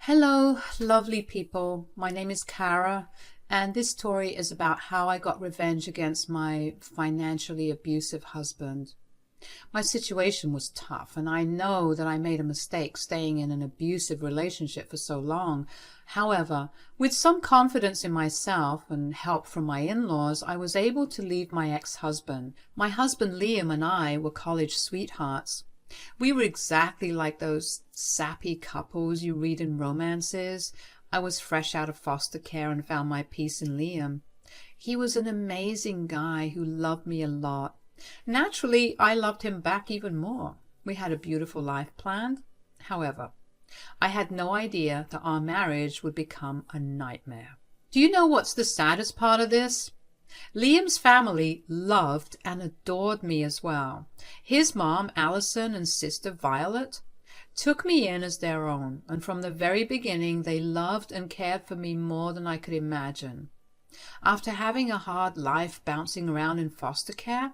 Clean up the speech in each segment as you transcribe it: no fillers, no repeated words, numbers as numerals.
Hello, lovely people. My name is Kara, and this story is about how I got revenge against my financially abusive husband. My situation was tough, and I know that I made a mistake staying in an abusive relationship for so long. However, with some confidence in myself and help from my in-laws, I was able to leave my ex-husband. My husband Liam and I were college sweethearts. We were exactly like those sappy couples you read in romances. I was fresh out of foster care and found my peace in Liam. He was an amazing guy who loved me a lot. Naturally, I loved him back even more. We had a beautiful life planned. However, I had no idea that our marriage would become a nightmare. Do you know what's the saddest part of this? Liam's family loved and adored me as well. His mom, Allison, and sister, Violet, took me in as their own, and from the very beginning they loved and cared for me more than I could imagine. After having a hard life bouncing around in foster care,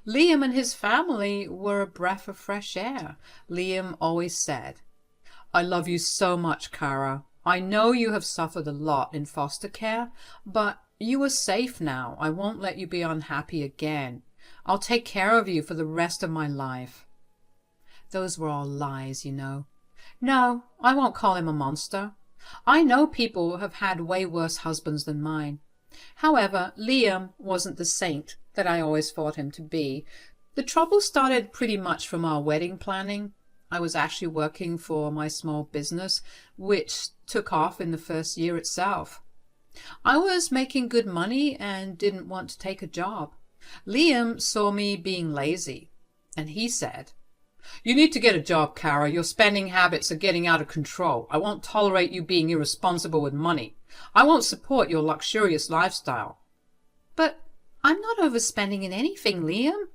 Liam and his family were a breath of fresh air. Liam always said, "I love you so much, Kara. I know you have suffered a lot in foster care, but you are safe now. I won't let you be unhappy again. I'll take care of you for the rest of my life." Those were all lies, you know. No, I won't call him a monster. I know people who have had way worse husbands than mine. However, Liam wasn't the saint that I always thought him to be. The trouble started pretty much from our wedding planning. I was actually working for my small business, which took off in the first year itself. I was making good money and didn't want to take a job. Liam saw me being lazy, and he said, "You need to get a job, Kara. Your spending habits are getting out of control. I won't tolerate you being irresponsible with money. I won't support your luxurious lifestyle." "But I'm not overspending in anything, Liam.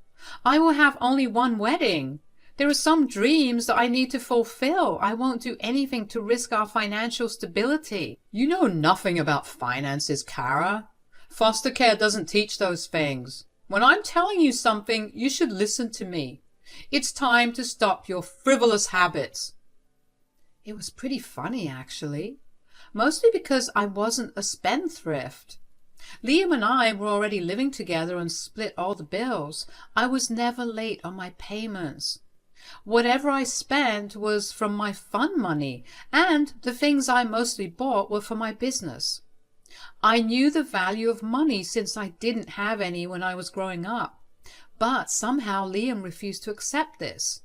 I will have only one wedding. There are some dreams that I need to fulfill. I won't do anything to risk our financial stability." "You know nothing about finances, Kara. Foster care doesn't teach those things. When I'm telling you something, you should listen to me. It's time to stop your frivolous habits." It was pretty funny, actually. Mostly because I wasn't a spendthrift. Liam and I were already living together and split all the bills. I was never late on my payments. Whatever I spent was from my fun money, and the things I mostly bought were for my business. I knew the value of money since I didn't have any when I was growing up, but somehow Liam refused to accept this.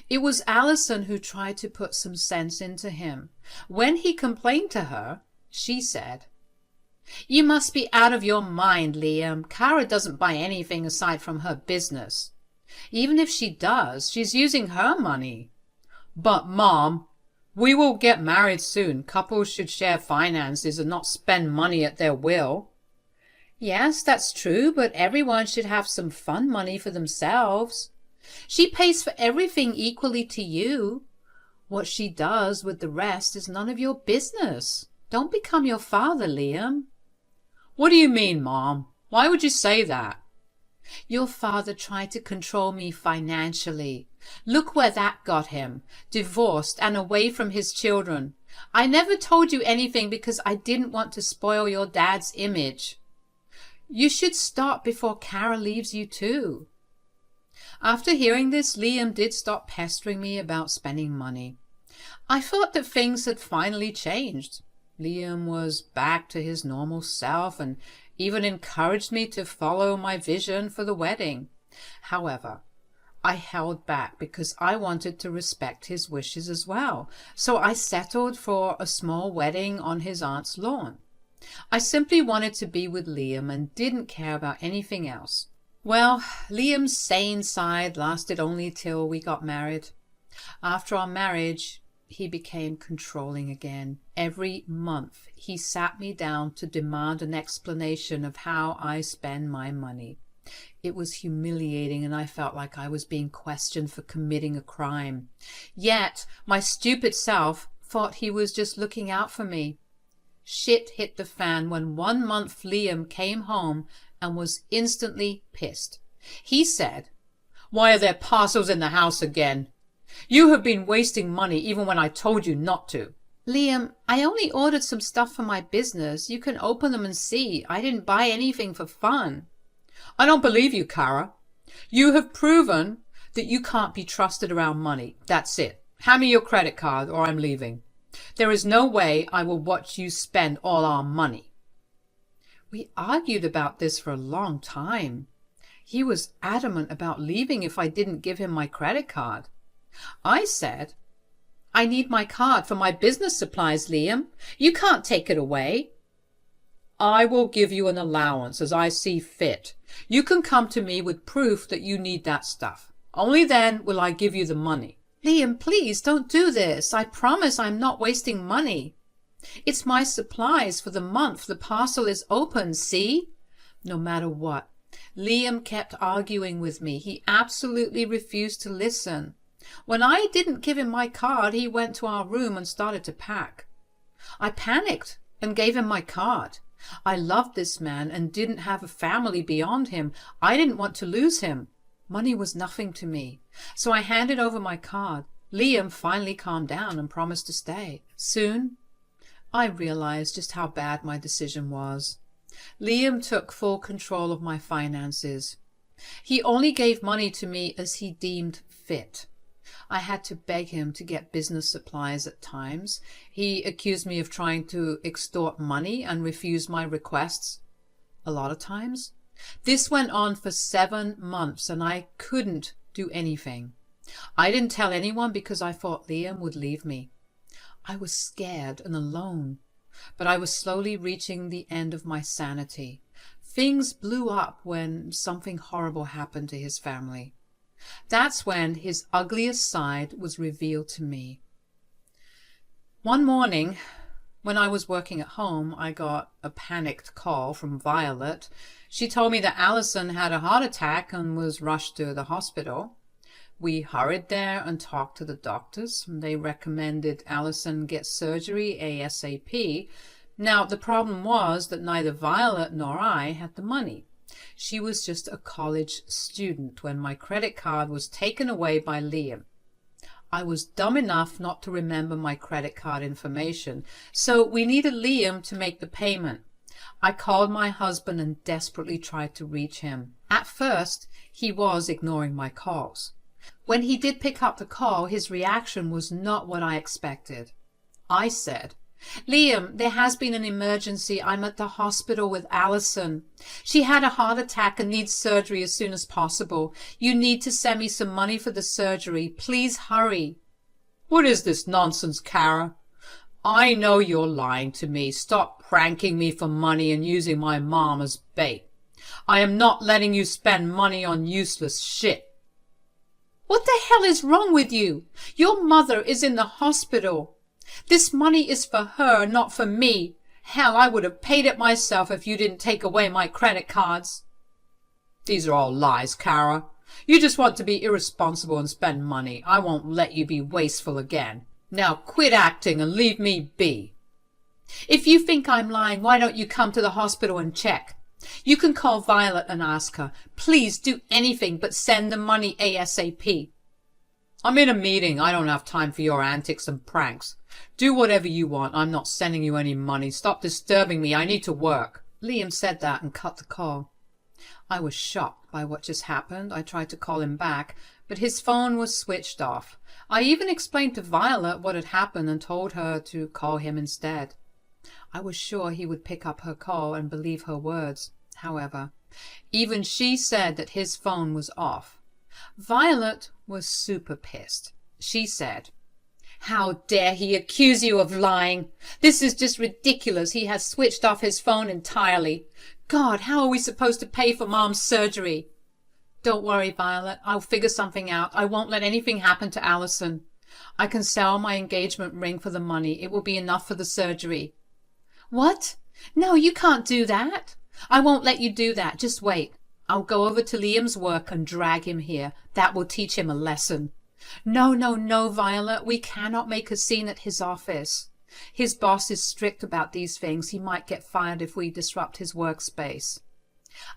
It was Allison who tried to put some sense into him. When he complained to her, she said, "You must be out of your mind, Liam. Kara doesn't buy anything aside from her business. Even if she does, she's using her money." "But, Mom, we will get married soon. Couples should share finances and not spend money at their will." "Yes, that's true, but everyone should have some fun money for themselves. She pays for everything equally to you. What she does with the rest is none of your business. Don't become your father, Liam." "What do you mean, Mom? Why would you say that?" "Your father tried to control me financially. Look where that got him, divorced and away from his children. I never told you anything because I didn't want to spoil your dad's image. You should stop before Kara leaves you too." After hearing this, Liam did stop pestering me about spending money. I thought that things had finally changed. Liam was back to his normal self and even encouraged me to follow my vision for the wedding. However, I held back because I wanted to respect his wishes as well, so I settled for a small wedding on his aunt's lawn. I simply wanted to be with Liam and didn't care about anything else. Well, Liam's sane side lasted only till we got married. After our marriage, he became controlling again. Every month he sat me down to demand an explanation of how I spend my money. It was humiliating, and I felt like I was being questioned for committing a crime. Yet my stupid self thought he was just looking out for me. Shit hit the fan when one month Liam came home and was instantly pissed. He said, "Why are there parcels in the house again? You have been wasting money even when I told you not to. Liam, I only ordered some stuff for my business. You can open them and see. I didn't buy anything for fun. I don't believe you, Kara. You have proven that you can't be trusted around money. That's it. Hand me your credit card or I'm leaving. There is no way I will watch you spend all our money. We argued about this for a long time. He was adamant about leaving if I didn't give him my credit card. I said, I need my card for my business supplies, Liam. You can't take it away. I will give you an allowance as I see fit. You can come to me with proof that you need that stuff. Only then will I give you the money. Liam, please don't do this. I promise I'm not wasting money. It's my supplies for the month. The parcel is open, see? No matter what. Liam kept arguing with me. He absolutely refused to listen. When I didn't give him my card, he went to our room and started to pack. I panicked and gave him my card. I loved this man and didn't have a family beyond him. I didn't want to lose him. Money was nothing to me. So I handed over my card. Liam finally calmed down and promised to stay. Soon, I realized just how bad my decision was. Liam took full control of my finances. He only gave money to me as he deemed fit. I had to beg him to get business supplies at times. He accused me of trying to extort money and refused my requests a lot of times. This went on for 7 months and I couldn't do anything. I didn't tell anyone because I thought Liam would leave me. I was scared and alone, but I was slowly reaching the end of my sanity. Things blew up when something horrible happened to his family. That's when his ugliest side was revealed to me. One morning, when I was working at home, I got a panicked call from Violet. She told me that Allison had a heart attack and was rushed to the hospital. We hurried there and talked to the doctors. They recommended Allison get surgery ASAP. Now, the problem was that neither Violet nor I had the money. She was just a college student when my credit card was taken away by Liam. I was dumb enough not to remember my credit card information, so we needed Liam to make the payment. I called my husband and desperately tried to reach him. At first, he was ignoring my calls. When he did pick up the call, his reaction was not what I expected. I said, Liam, there has been an emergency. I'm at the hospital with Allison. She had a heart attack and needs surgery as soon as possible. You need to send me some money for the surgery. Please hurry. What is this nonsense, Kara? I know you're lying to me. Stop pranking me for money and using my mom as bait. I am not letting you spend money on useless shit. What the hell is wrong with you? Your mother is in the hospital. This money is for her, not for me. Hell, I would have paid it myself if you didn't take away my credit cards. These are all lies, Kara. You just want to be irresponsible and spend money. I won't let you be wasteful again. Now quit acting and leave me be. If you think I'm lying, why don't you come to the hospital and check? You can call Violet and ask her. Please do anything but send the money ASAP. I'm in a meeting. I don't have time for your antics and pranks. Do whatever you want. I'm not sending you any money. Stop disturbing me. I need to work. Liam said that and cut the call. I was shocked by what just happened. I tried to call him back, but his phone was switched off. I even explained to Violet what had happened and told her to call him instead. I was sure he would pick up her call and believe her words. However, even she said that his phone was off. Violet was super pissed. She said, How dare he accuse you of lying? This is just ridiculous. He has switched off his phone entirely. God, how are we supposed to pay for Mom's surgery? Don't worry, Violet. I'll figure something out. I won't let anything happen to Allison. I can sell my engagement ring for the money. It will be enough for the surgery. What? No, you can't do that. I won't let you do that. Just wait. I'll go over to Liam's work and drag him here. That will teach him a lesson. No, no, no, Violet. We cannot make a scene at his office. His boss is strict about these things. He might get fired if we disrupt his workspace.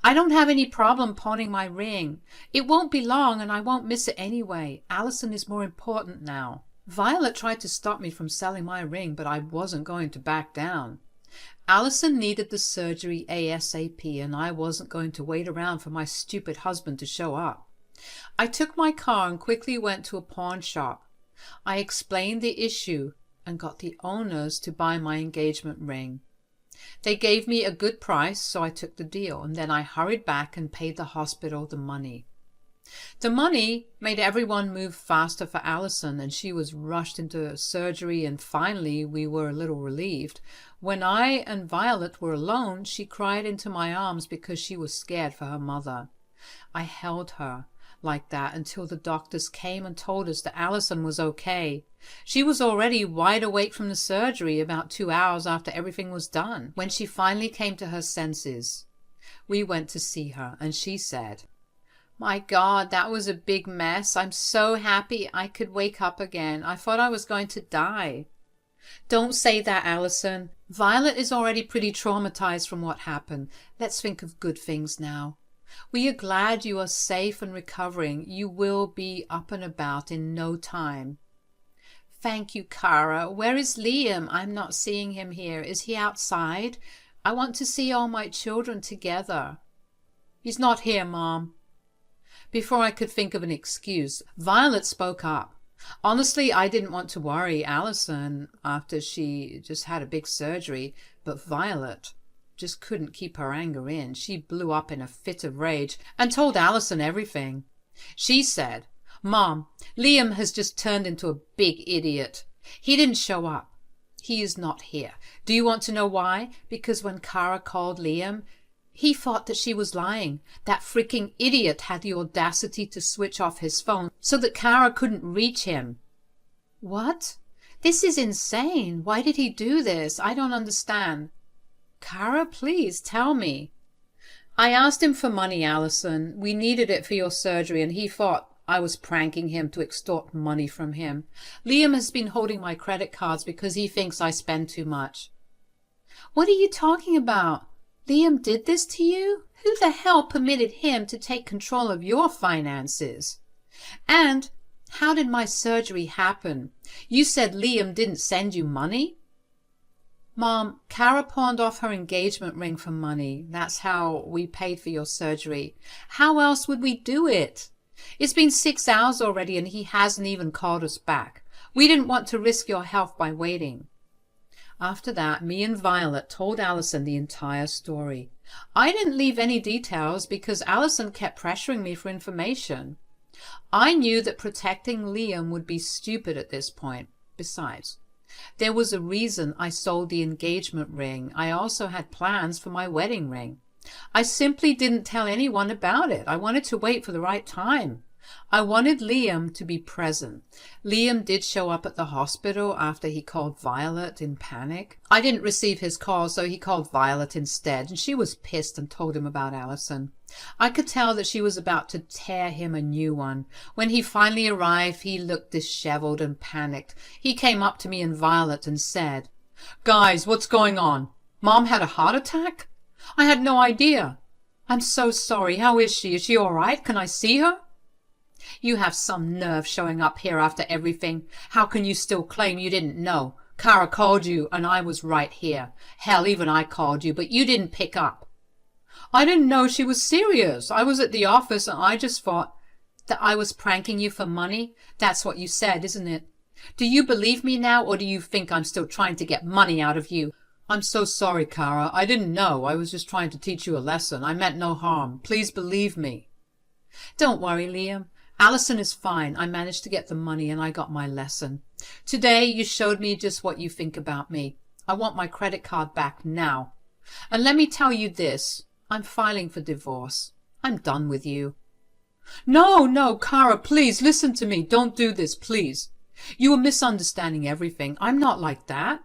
I don't have any problem pawning my ring. It won't be long and I won't miss it anyway. Allison is more important now. Violet tried to stop me from selling my ring, but I wasn't going to back down. Allison needed the surgery ASAP, and I wasn't going to wait around for my stupid husband to show up. I took my car and quickly went to a pawn shop. I explained the issue and got the owners to buy my engagement ring. They gave me a good price, so I took the deal, and then I hurried back and paid the hospital the money. The money made everyone move faster for Allison, and she was rushed into surgery, and finally we were a little relieved. When I and Violet were alone, she cried into my arms because she was scared for her mother. I held her like that until the doctors came and told us that Allison was okay. She was already wide awake from the surgery about 2 hours after everything was done. When she finally came to her senses, we went to see her, and she said, "My God, that was a big mess. I'm so happy I could wake up again. I thought I was going to die." "Don't say that, Allison. Violet is already pretty traumatized from what happened. Let's think of good things now. We are glad you are safe and recovering. You will be up and about in no time." "Thank you, Kara. Where is Liam? I'm not seeing him here. Is he outside? I want to see all my children together." "He's not here, Mom." Before I could think of an excuse, Violet spoke up. Honestly, I didn't want to worry Allison after she just had a big surgery, but Violet just couldn't keep her anger in. She blew up in a fit of rage and told Allison everything. She said, "Mom, Liam has just turned into a big idiot. He didn't show up. He is not here. Do you want to know why? Because when Kara called Liam, he thought that she was lying. That freaking idiot had the audacity to switch off his phone so that Kara couldn't reach him." "What? This is insane. Why did he do this? I don't understand." "Kara, please tell me." "I asked him for money, Allison. We needed it for your surgery, and he thought I was pranking him to extort money from him. Liam has been holding my credit cards because he thinks I spend too much." "What are you talking about? Liam did this to you? Who the hell permitted him to take control of your finances? And how did my surgery happen? You said Liam didn't send you money?" "Mom, Kara pawned off her engagement ring for money. That's how we paid for your surgery. How else would we do it? It's been 6 hours already and he hasn't even called us back. We didn't want to risk your health by waiting." After that, me and Violet told Allison the entire story. I didn't leave any details because Allison kept pressuring me for information. I knew that protecting Liam would be stupid at this point. Besides, there was a reason I sold the engagement ring. I also had plans for my wedding ring. I simply didn't tell anyone about it. I wanted to wait for the right time. I wanted Liam to be present. Liam did show up at the hospital after he called Violet in panic. I didn't receive his call, so he called Violet instead, and she was pissed and told him about Allison. I could tell that she was about to tear him a new one. When he finally arrived, he looked disheveled and panicked. He came up to me and Violet and said, "Guys, what's going on? Mom had a heart attack? I had no idea. I'm so sorry. How is she? Is she all right? Can I see her?" "You have some nerve showing up here after everything. How can you still claim you didn't know? Kara called you and I was right here. Hell, even I called you, but you didn't pick up." "I didn't know she was serious. I was at the office and I just thought..." "That I was pranking you for money? That's what you said, isn't it? Do you believe me now, or do you think I'm still trying to get money out of you?" "I'm so sorry, Kara. I didn't know. I was just trying to teach you a lesson. I meant no harm. Please believe me." "Don't worry, Liam. Allison is fine. I managed to get the money and I got my lesson. Today you showed me just what you think about me. I want my credit card back now. And let me tell you this. I'm filing for divorce. I'm done with you." No, Kara, please listen to me. Don't do this, please. You are misunderstanding everything. I'm not like that."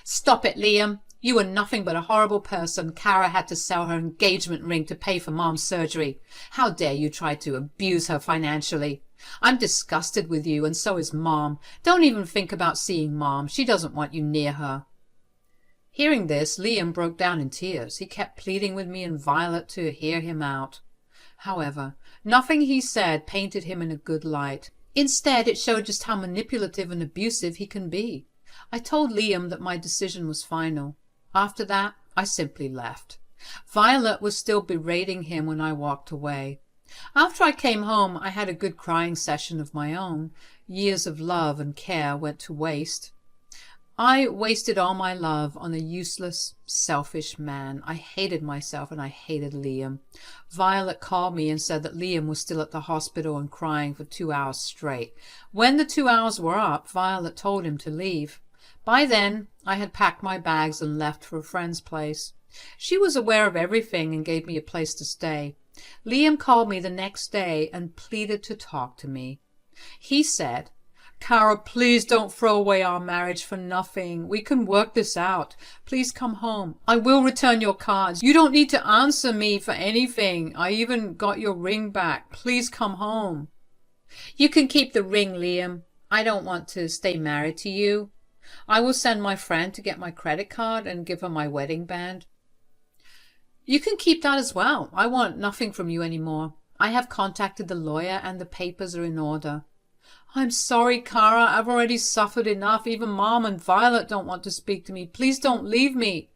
"Stop it, Liam. You are nothing but a horrible person. Kara had to sell her engagement ring to pay for Mom's surgery. How dare you try to abuse her financially? I'm disgusted with you, and so is Mom. Don't even think about seeing Mom. She doesn't want you near her." Hearing this, Liam broke down in tears. He kept pleading with me and Violet to hear him out. However, nothing he said painted him in a good light. Instead, it showed just how manipulative and abusive he can be. I told Liam that my decision was final. After that, I simply left. Violet was still berating him when I walked away. After I came home, I had a good crying session of my own. Years of love and care went to waste. I wasted all my love on a useless, selfish man. I hated myself and I hated Liam. Violet called me and said that Liam was still at the hospital and crying for 2 hours straight. When the 2 hours were up, Violet told him to leave. By then, I had packed my bags and left for a friend's place. She was aware of everything and gave me a place to stay. Liam called me the next day and pleaded to talk to me. He said, "Kara, please don't throw away our marriage for nothing. We can work this out. Please come home. I will return your cards. You don't need to answer me for anything. I even got your ring back. Please come home." "You can keep the ring, Liam. I don't want to stay married to you. I will send my friend to get my credit card and give her my wedding band." "You can keep that as well. I want nothing from you anymore. I have contacted the lawyer and the papers are in order." "I'm sorry, Kara. I've already suffered enough. Even Mom and Violet don't want to speak to me. Please don't leave me.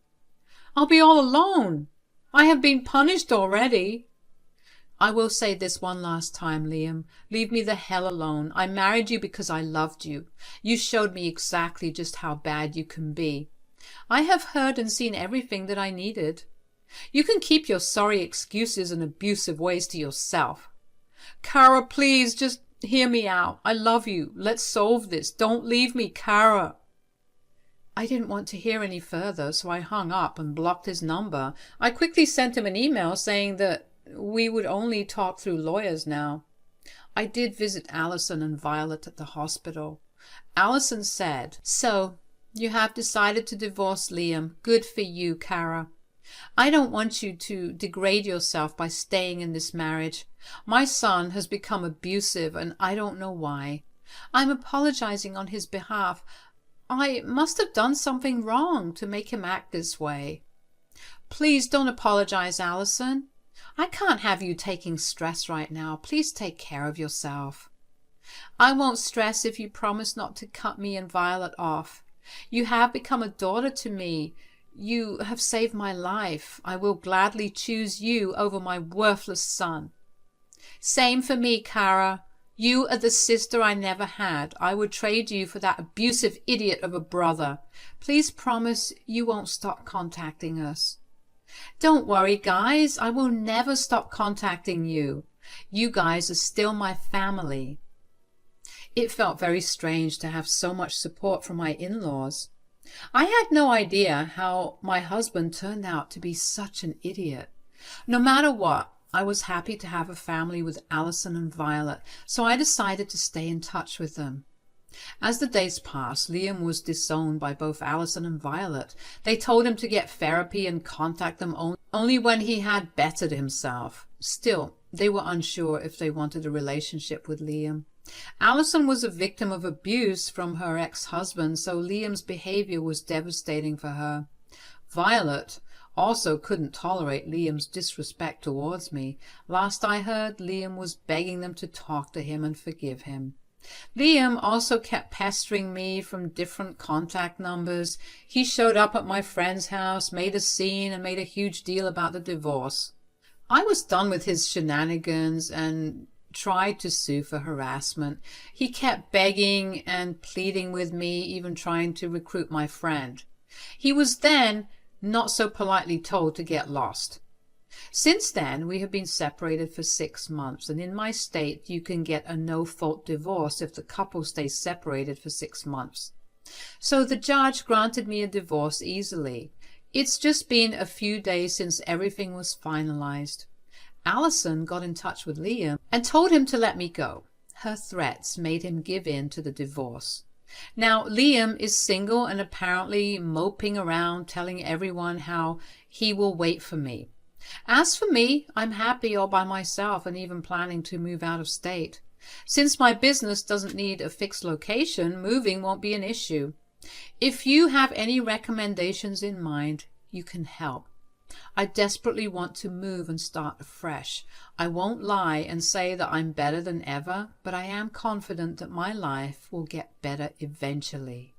I'll be all alone. I have been punished already." "I will say this one last time, Liam. Leave me the hell alone. I married you because I loved you. You showed me exactly just how bad you can be. I have heard and seen everything that I needed. You can keep your sorry excuses and abusive ways to yourself. Kara, please, just hear me out. I love you. Let's solve this. Don't leave me, Kara." I didn't want to hear any further, so I hung up and blocked his number. I quickly sent him an email saying that we would only talk through lawyers now. I did visit Allison and Violet at the hospital. Allison said, "So, you have decided to divorce Liam. Good for you, Kara. I don't want you to degrade yourself by staying in this marriage. My son has become abusive and I don't know why. I'm apologizing on his behalf. I must have done something wrong to make him act this way." "Please don't apologize, Allison. I can't have you taking stress right now. Please take care of yourself." "I won't stress if you promise not to cut me and Violet off. You have become a daughter to me. You have saved my life. I will gladly choose you over my worthless son." "Same for me, Kara. You are the sister I never had. I would trade you for that abusive idiot of a brother. Please promise you won't stop contacting us." "Don't worry, guys. I will never stop contacting you. You guys are still my family." It felt very strange to have so much support from my in-laws. I had no idea how my husband turned out to be such an idiot. No matter what, I was happy to have a family with Allison and Violet, so I decided to stay in touch with them. As the days passed, Liam was disowned by both Allison and Violet. They told him to get therapy and contact them only when he had bettered himself. Still, they were unsure if they wanted a relationship with Liam. Allison was a victim of abuse from her ex-husband, so Liam's behavior was devastating for her. Violet also couldn't tolerate Liam's disrespect towards me. Last I heard, Liam was begging them to talk to him and forgive him. Liam also kept pestering me from different contact numbers. He showed up at my friend's house, made a scene, and made a huge deal about the divorce. I was done with his shenanigans and tried to sue for harassment. He kept begging and pleading with me, even trying to recruit my friend. He was then not so politely told to get lost. Since then, we have been separated for 6 months, and in my state, you can get a no-fault divorce if the couple stays separated for 6 months. So the judge granted me a divorce easily. It's just been a few days since everything was finalized. Allison got in touch with Liam and told him to let me go. Her threats made him give in to the divorce. Now, Liam is single and apparently moping around telling everyone how he will wait for me. As for me, I'm happy all by myself and even planning to move out of state. Since my business doesn't need a fixed location, moving won't be an issue. If you have any recommendations in mind, you can help. I desperately want to move and start afresh. I won't lie and say that I'm better than ever, but I am confident that my life will get better eventually.